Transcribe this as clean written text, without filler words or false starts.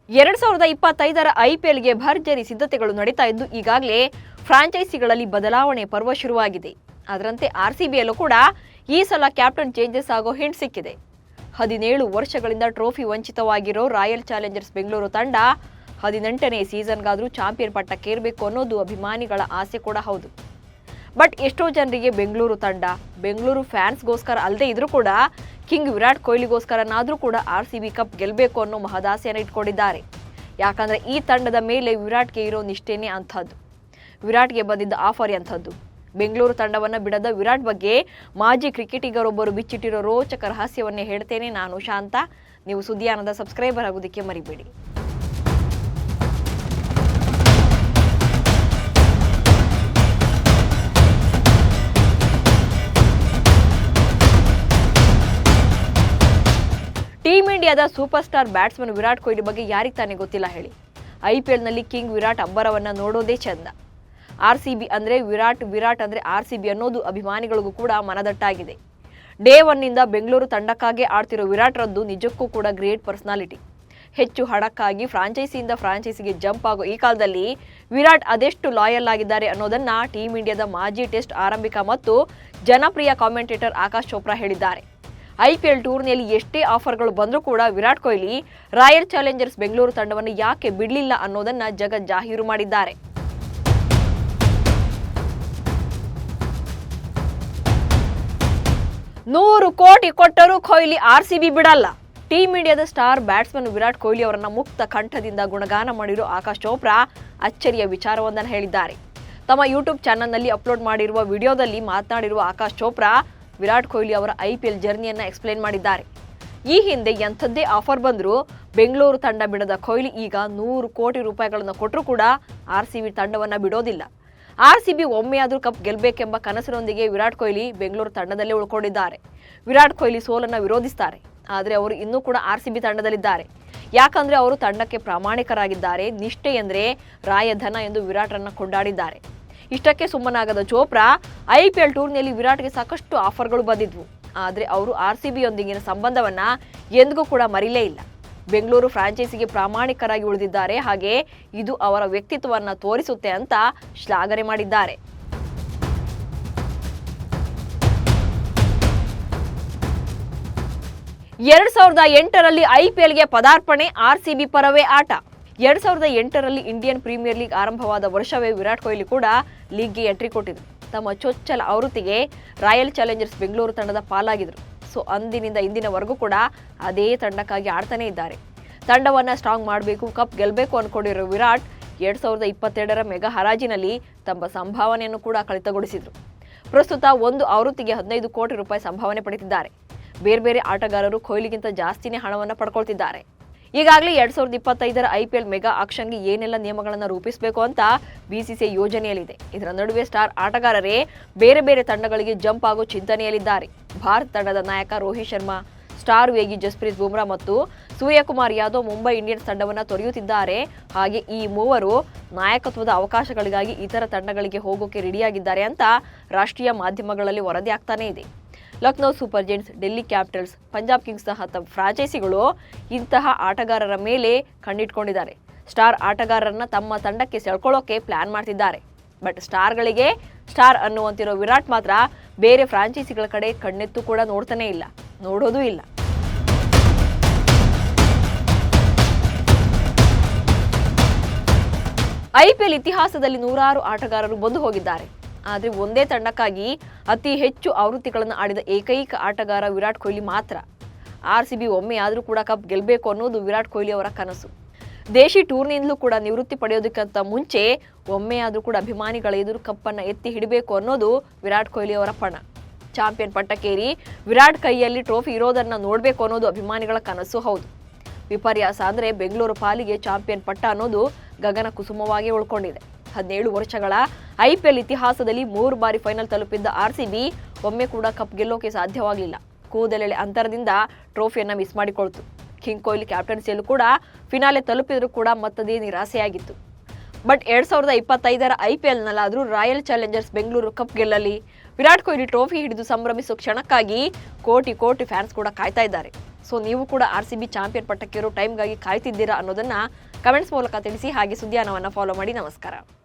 2025ರ ಐಪಿಎಲ್ಗೆ ಭರ್ಜರಿ ಸಿದ್ಧತೆಗಳು ನಡೀತಾ ಇದ್ದು ಈಗಾಗಲೇ ಫ್ರಾಂಚೈಸಿಗಳಲ್ಲಿ ಬದಲಾವಣೆ ಪರ್ವ ಶುರುವಾಗಿದೆ. ಅದರಂತೆ ಆರ್ಸಿಬಿಯಲ್ಲೂ ಕೂಡ ಈ ಸಲ ಕ್ಯಾಪ್ಟನ್ ಚೇಂಜಸ್ ಆಗೋ ಹಿಂಟ್ ಸಿಕ್ಕಿದೆ. 17 ವರ್ಷಗಳಿಂದ ಟ್ರೋಫಿ ವಂಚಿತವಾಗಿರೋ ರಾಯಲ್ ಚಾಲೆಂಜರ್ಸ್ ಬೆಂಗಳೂರು ತಂಡ 18ನೇ ಸೀಸನ್ಗಾದರೂ ಚಾಂಪಿಯನ್ ಪಟ್ಟಕ್ಕೇರಬೇಕು ಅನ್ನೋದು ಅಭಿಮಾನಿಗಳ ಆಸೆ ಕೂಡ ಹೌದು. ಬಟ್ ಎಷ್ಟೋ ಜನರಿಗೆ ಬೆಂಗಳೂರು ಫ್ಯಾನ್ಸ್ಗೋಸ್ಕರ ಅಲ್ಲದೆ ಇದ್ರೂ ಕೂಡ ಕಿಂಗ್ ವಿರಾಟ್ ಕೊಹ್ಲಿಗೋಸ್ಕರನಾದರೂ ಕೂಡ ಆರ್ಸಿಬಿ ಕಪ್ ಗೆಲ್ಲಬೇಕು ಅನ್ನೋ ಮಹದಾಸೆಯನ್ನು ಇಟ್ಕೊಂಡಿದ್ದಾರೆ. ಯಾಕಂದ್ರೆ ಈ ತಂಡದ ಮೇಲೆ ವಿರಾಟ್ಗೆ ಇರೋ ನಿಷ್ಠೆನೇ ಅಂಥದ್ದು. ವಿರಾಟ್ಗೆ ಬಂದಿದ್ದ ಆಫರ್ ಅಂಥದ್ದು. ಬೆಂಗಳೂರು ತಂಡವನ್ನು ಬಿಡದ ವಿರಾಟ್ ಬಗ್ಗೆ ಮಾಜಿ ಕ್ರಿಕೆಟಿಗರೊಬ್ಬರು ಬಿಚ್ಚಿಟ್ಟಿರೋ ರೋಚಕ ರಹಸ್ಯವನ್ನೇ ಹೇಳ್ತೇನೆ. ನಾನು ಶಾಂತ. ನೀವು ಸುದ್ದಿಯಾನದ ಸಬ್ಸ್ಕ್ರೈಬರ್ ಆಗೋದಕ್ಕೆ ಮರಿಬೇಡಿ. ಟೀಮ್ ಇಂಡಿಯಾದ super star batsman Virat Kohli ಬಗ್ಗೆ ಯಾರಿಗೆ ತಾನೇ ಗೊತ್ತಿಲ್ಲ ಹೇಳಿ. ಐಪಿಎಲ್ನಲ್ಲಿ ಕಿಂಗ್ ವಿರಾಟ್ ಅಬ್ಬರವನ್ನ ನೋಡೋದೇ ಚಂದ. ಆರ್ಸಿಬಿ ಅಂದ್ರೆ ವಿರಾಟ್ ಅಂದ್ರೆ ಆರ್ಸಿಬಿ ಅನ್ನೋದು ಅಭಿಮಾನಿಗಳಿಗೂ ಕೂಡ ಮನದಟ್ಟಾಗಿದೆ. ಡೇ 1ನಿಂದ ಬೆಂಗಳೂರು ತಂಡಕ್ಕಾಗಿ ಆಡ್ತಿರೋ ವಿರಾಟ್ ರದ್ದು ನಿಜಕ್ಕೂ ಕೂಡ ಗ್ರೇಟ್ ಪರ್ಸನಾಲಿಟಿ. ಹೆಚ್ಚು ಹಣಕ್ಕಾಗಿ ಫ್ರಾಂಚೈಸಿಯಿಂದ ಫ್ರಾಂಚೈಸಿಗೆ ಜಂಪ್ ಆಗೋ ಈ ಕಾಲದಲ್ಲಿ ವಿರಾಟ್ ಅದೆಷ್ಟು ಲಾಯಲ್ ಆಗಿದ್ದಾರೆ ಅನ್ನೋದನ್ನ ಟೀಮ್ ಇಂಡಿಯಾದ ಮಾಜಿ ಟೆಸ್ಟ್ ಆರಂಭಿಕ ಮತ್ತು ಜನಪ್ರಿಯ ಕಾಮೆಂಟೇಟರ್ ಆಕಾಶ್ ಚೋಪ್ರಾ ಹೇಳಿದ್ದಾರೆ. ಐಪಿಎಲ್ ಟೂರ್ನಿಯಲ್ಲಿ ಎಷ್ಟೇ ಆಫರ್ಗಳು ಬಂದರೂ ಕೂಡ ವಿರಾಟ್ ಕೊಹ್ಲಿ ರಾಯಲ್ ಚಾಲೆಂಜರ್ಸ್ ಬೆಂಗಳೂರು ತಂಡವನ್ನು ಯಾಕೆ ಬಿಡಲಿಲ್ಲ ಅನ್ನೋದನ್ನ ಜಗತ್ ಜಾಹೀರು ಮಾಡಿದ್ದಾರೆ. $100 ಕೋಟಿ ಕೊಟ್ಟರೂ ಕೊಹ್ಲಿ ಆರ್ಸಿಬಿ ಬಿಡಲ್ಲ. ಟೀಮ್ ಇಂಡಿಯಾದ ಸ್ಟಾರ್ ಬ್ಯಾಟ್ಸ್ಮನ್ ವಿರಾಟ್ ಕೊಹ್ಲಿ ಅವರನ್ನ ಮುಕ್ತ ಕಂಠದಿಂದ ಗುಣಗಾನ ಮಾಡಿರೋ ಆಕಾಶ್ ಚೋಪ್ರಾ ಅಚ್ಚರಿಯ ವಿಚಾರವೊಂದನ್ನು ಹೇಳಿದ್ದಾರೆ. ತಮ್ಮ ಯೂಟ್ಯೂಬ್ ಚಾನೆಲ್ನಲ್ಲಿ ಅಪ್ಲೋಡ್ ಮಾಡಿರುವ ವಿಡಿಯೋದಲ್ಲಿ ಮಾತನಾಡಿರುವ ಆಕಾಶ್ ಚೋಪ್ರಾ ವಿರಾಟ್ ಕೊಹ್ಲಿ ಅವರ ಐಪಿಎಲ್ ಜರ್ನಿಯನ್ನ ಎಕ್ಸ್ಪ್ಲೇನ್ ಮಾಡಿದ್ದಾರೆ. ಈ ಹಿಂದೆ ಎಂಥದ್ದೇ ಆಫರ್ ಬಂದರೂ ಬೆಂಗಳೂರು ತಂಡ ಬಿಡದ ಕೊಹ್ಲಿ ಈಗ $100 ಕೋಟಿ ಕೊಟ್ಟರೂ ಕೂಡ ಆರ್ಸಿಬಿ ತಂಡವನ್ನ ಬಿಡೋದಿಲ್ಲ. ಆರ್ಸಿಬಿ ಒಮ್ಮೆಯಾದರೂ ಕಪ್ ಗೆಲ್ಲಬೇಕೆಂಬ ಕನಸಿನೊಂದಿಗೆ ವಿರಾಟ್ ಕೊಹ್ಲಿ ಬೆಂಗಳೂರು ತಂಡದಲ್ಲೇ ಉಳ್ಕೊಂಡಿದ್ದಾರೆ. ವಿರಾಟ್ ಕೊಹ್ಲಿ ಸೋಲನ್ನ ವಿರೋಧಿಸ್ತಾರೆ. ಆದರೆ ಅವರು ಇನ್ನೂ ಕೂಡ ಆರ್ಸಿಬಿ ತಂಡದಲ್ಲಿದ್ದಾರೆ. ಯಾಕಂದ್ರೆ ಅವರು ತಂಡಕ್ಕೆ ಪ್ರಾಮಾಣಿಕರಾಗಿದ್ದಾರೆ. ನಿಷ್ಠೆ ಎಂದ್ರೆ ರಾಯಧನ ಎಂದು ವಿರಾಟ್ರನ್ನ ಕೊಂಡಾಡಿದ್ದಾರೆ. ಇಷ್ಟಕ್ಕೆ ಸುಮ್ಮನಾಗದ ಚೋಪ್ರಾ ಐಪಿಎಲ್ ಟೂರ್ನಿಯಲ್ಲಿ ವಿರಾಟ್ಗೆ ಸಾಕಷ್ಟು ಆಫರ್ಗಳು ಬಂದಿದ್ವು. ಆದರೆ ಅವರು ಆರ್ಸಿಬಿಯೊಂದಿಗಿನ ಸಂಬಂಧವನ್ನ ಎಂದಿಗೂ ಕೂಡ ಮರಿಲೇ ಇಲ್ಲ. ಬೆಂಗಳೂರು ಫ್ರಾಂಚೈಸಿಗೆ ಪ್ರಾಮಾಣಿಕರಾಗಿ ಉಳಿದಿದ್ದಾರೆ. ಹಾಗೆ ಇದು ಅವರ ವ್ಯಕ್ತಿತ್ವವನ್ನ ತೋರಿಸುತ್ತೆ ಅಂತ ಶ್ಲಾಘನೆ ಮಾಡಿದ್ದಾರೆ. ಎರಡ್ 2008ರಲ್ಲಿ ಐಪಿಎಲ್ಗೆ ಪದಾರ್ಪಣೆ, ಆರ್ಸಿಬಿ ಪರವೇ ಆಟ. 2008ರಲ್ಲಿ ಇಂಡಿಯನ್ ಪ್ರೀಮಿಯರ್ ಲೀಗ್ ಆರಂಭವಾದ ವರ್ಷವೇ ವಿರಾಟ್ ಕೊಹ್ಲಿ ಕೂಡ ಲೀಗ್ಗೆ ಎಂಟ್ರಿ ಕೊಟ್ಟಿದ್ರು. ತಮ್ಮ ಚೊಚ್ಚಲ ಆವೃತ್ತಿಗೆ ರಾಯಲ್ ಚಾಲೆಂಜರ್ಸ್ ಬೆಂಗಳೂರು ತಂಡದ ಪಾಲಾಗಿದ್ರು. ಸೊ ಅಂದಿನಿಂದ ಇಂದಿನವರೆಗೂ ಕೂಡ ಅದೇ ತಂಡಕ್ಕಾಗಿ ಆಡ್ತಾನೆ ಇದ್ದಾರೆ. ತಂಡವನ್ನ ಸ್ಟ್ರಾಂಗ್ ಮಾಡಬೇಕು, ಕಪ್ ಗೆಲ್ಲಬೇಕು ಅನ್ಕೊಂಡಿರೋ ವಿರಾಟ್ 2022ರ ಮೆಗಾ ಹರಾಜಿನಲ್ಲಿ ತಮ್ಮ ಸಂಭಾವನೆಯನ್ನು ಕೂಡ ಕಡಿತಗೊಳಿಸಿದ್ರು. ಪ್ರಸ್ತುತ ಒಂದು ಆವೃತ್ತಿಗೆ $15 ಕೋಟಿ ಸಂಭಾವನೆ ಪಡೆದಿದ್ದಾರೆ. ಬೇರೆ ಆಟಗಾರರು ಕೊಹ್ಲಿಗಿಂತ ಜಾಸ್ತಿನೇ ಹಣವನ್ನು ಪಡ್ಕೊಳ್ತಿದ್ದಾರೆ. ಈಗಾಗಲೇ 2025ರ ಐಪಿಎಲ್ ಮೆಗಾ ಆಕ್ಷನ್ಗೆ ಏನೆಲ್ಲ ನಿಯಮಗಳನ್ನು ರೂಪಿಸಬೇಕು ಅಂತ ಬಿಸಿಸಿಐ ಯೋಜನೆಯಲ್ಲಿದೆ. ಇದರ ನಡುವೆ ಸ್ಟಾರ್ ಆಟಗಾರರೇ ಬೇರೆ ತಂಡಗಳಿಗೆ ಜಂಪ್ ಆಗೋ ಚಿಂತನೆಯಲ್ಲಿದ್ದಾರೆ. ಭಾರತ ತಂಡದ ನಾಯಕ ರೋಹಿತ್ ಶರ್ಮಾ, ಸ್ಟಾರ್ ವೇಗಿ ಜಸ್ಪ್ರೀತ್ ಬುಮ್ರಾ ಮತ್ತು ಸೂರ್ಯಕುಮಾರ್ ಯಾದವ್ ಮುಂಬೈ ಇಂಡಿಯನ್ಸ್ ತಂಡವನ್ನು ತೊರೆಯುತ್ತಿದ್ದಾರೆ. ಹಾಗೆ ಈ ಮೂವರು ನಾಯಕತ್ವದ ಅವಕಾಶಗಳಿಗಾಗಿ ಇತರ ತಂಡಗಳಿಗೆ ಹೋಗೋಕೆ ರೆಡಿಯಾಗಿದ್ದಾರೆ ಅಂತ ರಾಷ್ಟ್ರೀಯ ಮಾಧ್ಯಮಗಳಲ್ಲಿ ವರದಿ ಆಗ್ತಾನೇ ಇದೆ. Lucknow super Giants, Delhi capitals, Punjab Kings ಸಹ ಫ್ರಾಂಚೈಸಿಗಳು ಇಂತಹ ಆಟಗಾರರ ಮೇಲೆ ಕಣ್ಣಿಟ್ಕೊಂಡಿದ್ದಾರೆ. ಸ್ಟಾರ್ ಆಟಗಾರರನ್ನ ತಮ್ಮ ತಂಡಕ್ಕೆ ಸೆಳ್ಕೊಳ್ಳೋಕೆ ಪ್ಲಾನ್ ಮಾಡ್ತಿದ್ದಾರೆ. ಬಟ್ ಸ್ಟಾರ್ಗಳಿಗೆ ಸ್ಟಾರ್ ಅನ್ನುವಂತಿರೋ ವಿರಾಟ್ ಮಾತ್ರ ಬೇರೆ ಫ್ರಾಂಚೈಸಿಗಳ ಕಡೆ ಕಣ್ಣೆತ್ತು ಕೂಡ ನೋಡ್ತಾನೆ ಇಲ್ಲ, ನೋಡೋದೂ ಇಲ್ಲ. ಐಪಿಎಲ್ ಇತಿಹಾಸದಲ್ಲಿ ನೂರಾರು ಆಟಗಾರರು ಬಂದು ಹೋಗಿದ್ದಾರೆ. ಆದರೆ ಒಂದೇ ತಂಡಕ್ಕಾಗಿ ಅತಿ ಹೆಚ್ಚು ಆವೃತ್ತಿಗಳನ್ನು ಆಡಿದ ಏಕೈಕ ಆಟಗಾರ ವಿರಾಟ್ ಕೊಹ್ಲಿ ಮಾತ್ರ. ಆರ್ಸಿಬಿ ಒಮ್ಮೆಯಾದರೂ ಕೂಡ ಕಪ್ ಗೆಲ್ಲಬೇಕು ಅನ್ನೋದು ವಿರಾಟ್ ಕೊಹ್ಲಿ ಅವರ ಕನಸು. ದೇಶಿ ಟೂರ್ನಿಯಿಂದಲೂ ಕೂಡ ನಿವೃತ್ತಿ ಪಡೆಯೋದಕ್ಕಿಂತ ಮುಂಚೆ ಒಮ್ಮೆಯಾದರೂ ಕೂಡ ಅಭಿಮಾನಿಗಳ ಎದುರು ಕಪ್ಪನ್ನು ಎತ್ತಿ ಹಿಡಬೇಕು ಅನ್ನೋದು ವಿರಾಟ್ ಕೊಹ್ಲಿ ಅವರ ಪಣ. ಚಾಂಪಿಯನ್ ಪಟ್ಟಕ್ಕೇರಿ ವಿರಾಟ್ ಕೈಯಲ್ಲಿ ಟ್ರೋಫಿ ಇರೋದನ್ನ ನೋಡಬೇಕು ಅನ್ನೋದು ಅಭಿಮಾನಿಗಳ ಕನಸು ಹೌದು. ವಿಪರ್ಯಾಸ ಅಂದರೆ ಬೆಂಗಳೂರು ಪಾಲಿಗೆ ಚಾಂಪಿಯನ್ ಪಟ್ಟ ಅನ್ನೋದು ಗಗನ ಕುಸುಮವಾಗಿ ಉಳ್ಕೊಂಡಿದೆ. 17 ವರ್ಷಗಳ ಐಪಿಎಲ್ ಇತಿಹಾಸದಲ್ಲಿ 3 ಬಾರಿ ಫೈನಲ್ ತಲುಪಿದ್ದ ಆರ್ಸಿಬಿ ಒಮ್ಮೆ ಕೂಡ ಕಪ್ ಗೆಲ್ಲೋಕೆ ಸಾಧ್ಯವಾಗಲಿಲ್ಲ. ಕೂದಲೆಳೆ ಅಂತರದಿಂದ ಟ್ರೋಫಿಯನ್ನ ಮಿಸ್ ಮಾಡಿಕೊಳ್ತು. ಕಿಂಗ್ ಕೊಹ್ಲಿ ಕ್ಯಾಪ್ಟನ್ಸಿಯಲ್ಲೂ ಕೂಡ ಫಿನಾಲೆ ತಲುಪಿದ್ರೂ ಕೂಡ ಮತ್ತದೇ ನಿರಾಸೆಯಾಗಿತ್ತು. ಬಟ್ 2025ರ ಐಪಿಎಲ್ನಲ್ಲಾದರೂ ರಾಯಲ್ ಚಾಲೆಂಜರ್ಸ್ ಬೆಂಗಳೂರು ಕಪ್ ಗೆಲ್ಲಲಿ, ವಿರಾಟ್ ಕೊಹ್ಲಿ ಟ್ರೋಫಿ ಹಿಡಿದು ಸಂಭ್ರಮಿಸೋ ಕ್ಷಣಕ್ಕಾಗಿ ಕೋಟಿ ಫ್ಯಾನ್ಸ್ ಕೂಡ ಕಾಯ್ತಾ ಇದ್ದಾರೆ. ಸೊ ನೀವು ಕೂಡ RCB ಚಾಂಪಿಯನ್ ಪಟ್ಟಕ್ಕಿರೋ ಟೈಮ್ಗಾಗಿ ಕಾಯ್ತಿದ್ದೀರಾ ಅನ್ನೋದನ್ನ ಕಮೆಂಟ್ಸ್ ಮೂಲಕ ತಿಳಿಸಿ. ಹಾಗೆ ಸುದ್ದಿಯಾನವನ್ನು ಫಾಲೋ ಮಾಡಿ. ನಮಸ್ಕಾರ.